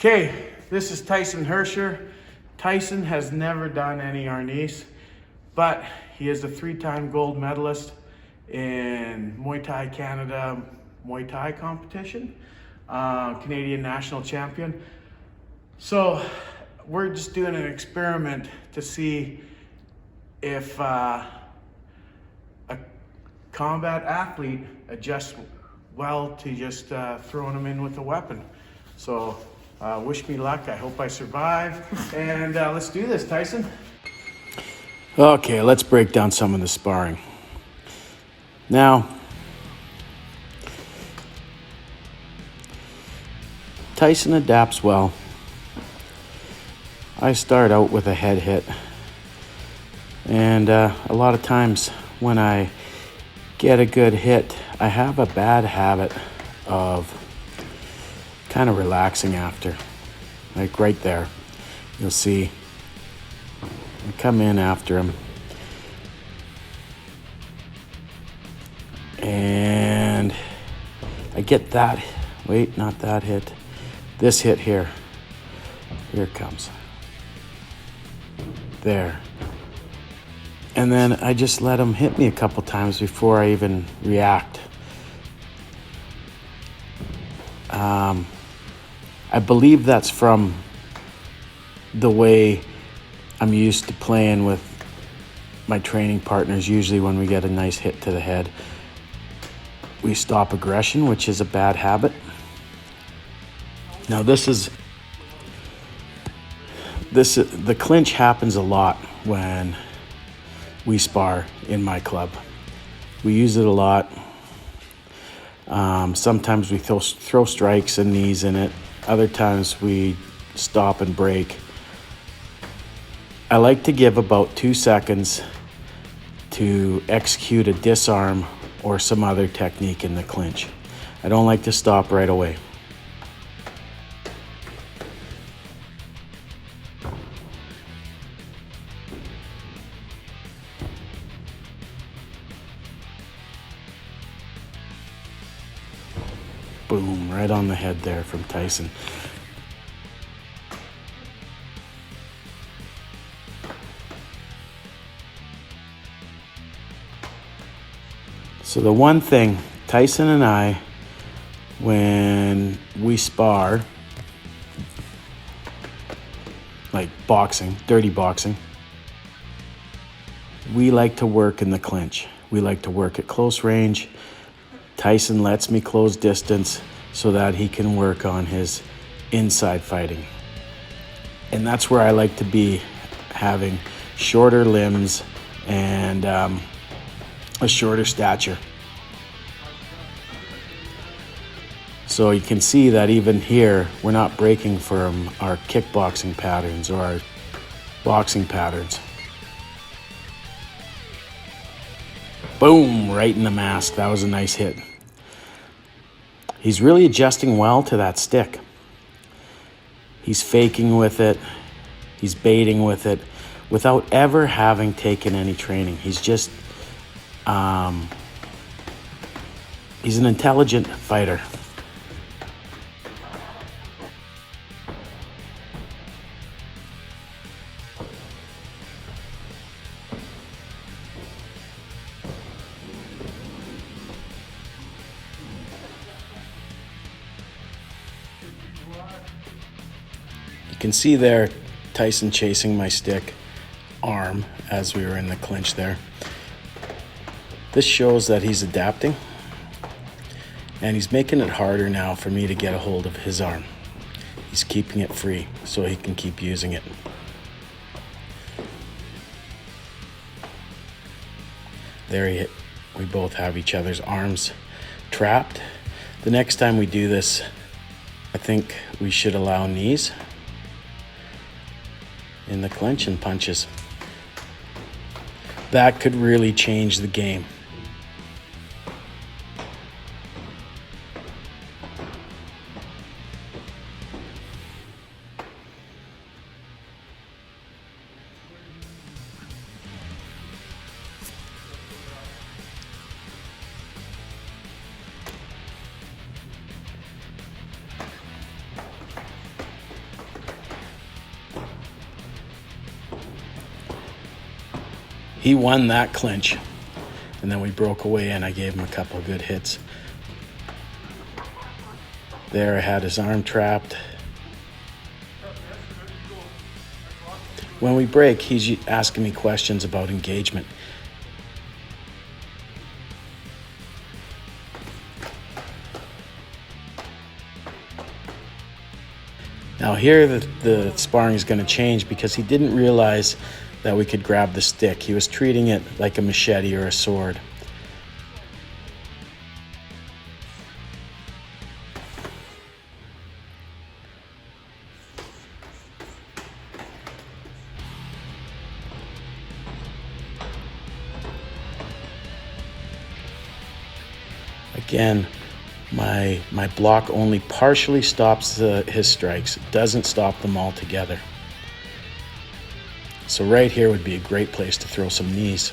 Okay, this is Tyson Hirscher. Tyson has never done any arnis, but he is a 3-time gold medalist in Muay Thai Canada Muay Thai competition, Canadian national champion. So we're just doing an experiment to see if a combat athlete adjusts well to just throwing them in with a weapon. So wish me luck. I hope I survive. And let's do this, Tyson. Okay, let's break down some of the sparring. Now, Tyson adapts well. I start out with a head hit. And a lot of times when I get a good hit, I have a bad habit of kind of relaxing after. Like right there, you'll see I come in after him. And I get that, wait, not that hit, this hit here. Here it comes. There. And then I just let him hit me a couple times before I even react. I believe that's from the way I'm used to playing with my training partners. Usually when we get a nice hit to the head, we stop aggression, which is a bad habit. Now the clinch happens a lot when we spar in my club. We use it a lot. Sometimes we throw strikes and knees in it. Other times we stop and break. I like to give about 2 seconds to execute a disarm or some other technique in the clinch. I don't like to stop right away. Boom, right on the head there from Tyson. So the one thing, Tyson and I, when we spar, like boxing, dirty boxing, we like to work in the clinch. We like to work at close range. Tyson lets me close distance so that he can work on his inside fighting. And that's where I like to be, having shorter limbs and a shorter stature. So you can see that even here, we're not breaking from our kickboxing patterns or our boxing patterns. Boom, right in the mask. That was a nice hit. He's really adjusting well to that stick. He's faking with it. He's baiting with it without ever having taken any training. He's just, he's an intelligent fighter. You can see there Tyson chasing my stick arm as we were in the clinch there. This shows that he's adapting, and he's making it harder now for me to get a hold of his arm. He's keeping it free so he can keep using it. There we both have each other's arms trapped. The next time we do this, I think we should allow knees in the clinch and punches. That could really change the game. He won that clinch. And then we broke away and I gave him a couple good hits. There I had his arm trapped. When we break, he's asking me questions about engagement. Now here the sparring is going to change because he didn't realize that we could grab the stick. He was treating it like a machete or a sword. Again, my block only partially stops his strikes. It doesn't stop them altogether. So right here would be a great place to throw some knees.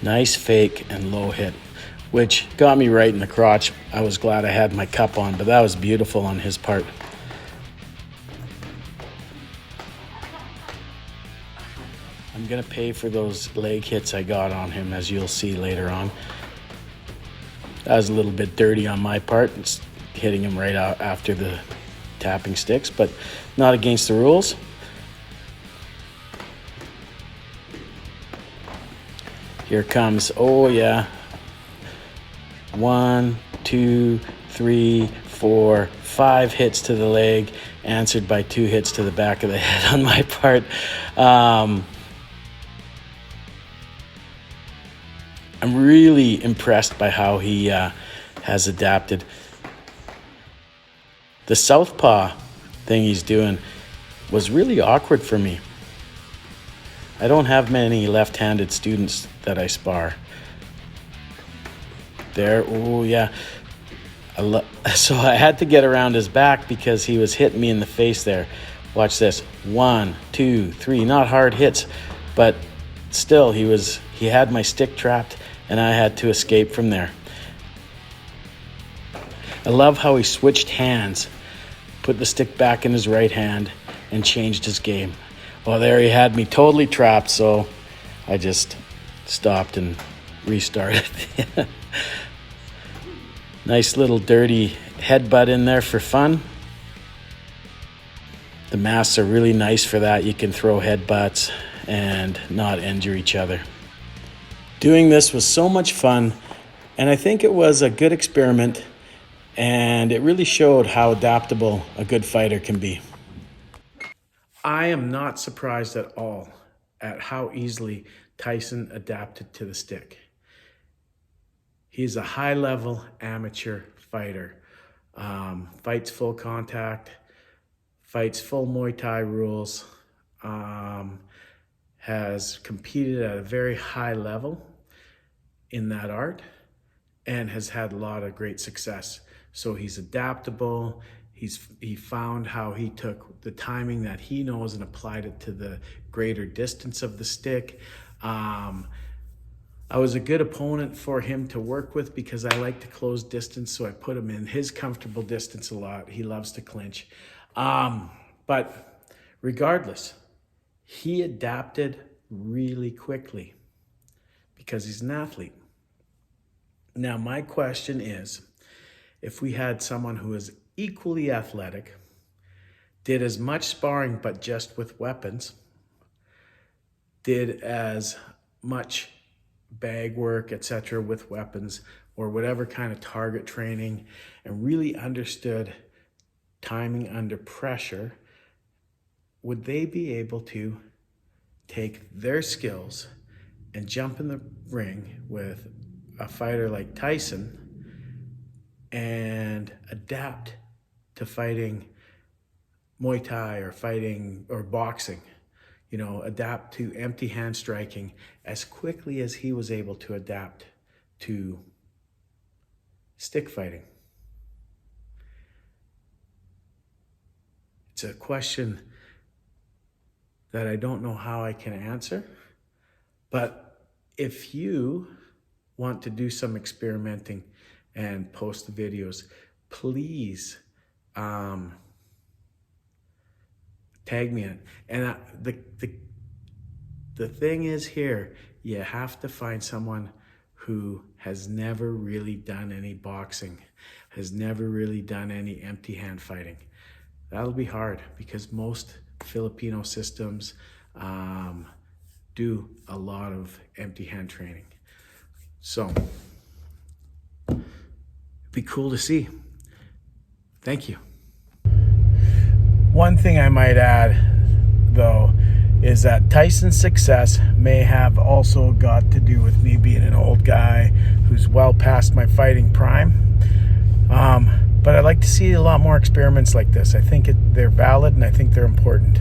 Nice fake and low hit, which got me right in the crotch. I was glad I had my cup on, but that was beautiful on his part. I'm gonna pay for those leg hits I got on him, as you'll see later on. That was a little bit dirty on my part, it's hitting him right out after the tapping sticks, but not against the rules. Here comes, oh yeah. 1, 2, 3, 4, 5 hits to the leg, answered by 2 hits to the back of the head on my part. I'm really impressed by how he has adapted. The southpaw thing he's doing was really awkward for me. I don't have many left-handed students that I spar. There, oh yeah. So I had to get around his back because he was hitting me in the face there. Watch this. 1, 2, 3, not hard hits, but still he had my stick trapped and I had to escape from there. I love how he switched hands, put the stick back in his right hand and changed his game. Well, there he had me totally trapped, so I just stopped and restarted. Nice little dirty headbutt in there for fun. The masks are really nice for that. You can throw headbutts and not injure each other. Doing this was so much fun, and I think it was a good experiment, and it really showed how adaptable a good fighter can be. I am not surprised at all at how easily Tyson adapted to the stick. He's a high-level amateur fighter. Fights full contact, fights full Muay Thai rules, has competed at a very high level in that art, and has had a lot of great success. So he's adaptable. He found how he took the timing that he knows and applied it to the greater distance of the stick. I was a good opponent for him to work with because I like to close distance, so I put him in his comfortable distance a lot. He loves to clinch. But regardless, he adapted really quickly because he's an athlete. Now, my question is, if we had someone who is equally athletic, did as much sparring but just with weapons, did as much bag work, etc. with weapons, or whatever kind of target training, and really understood timing under pressure, would they be able to take their skills and jump in the ring with a fighter like Tyson and adapt to fighting Muay Thai or boxing, you know, adapt to empty hand striking as quickly as he was able to adapt to stick fighting. It's a question that I don't know how I can answer, but if you want to do some experimenting and post the videos, please tag me in it. And the thing is here, you have to find someone who has never really done any boxing, has never really done any empty hand fighting. That'll be hard because most Filipino systems do a lot of empty hand training. So, it'd be cool to see. Thank you. One thing I might add, though, is that Tyson's success may have also got to do with me being an old guy who's well past my fighting prime. But I'd like to see a lot more experiments like this. I think they're valid and I think they're important.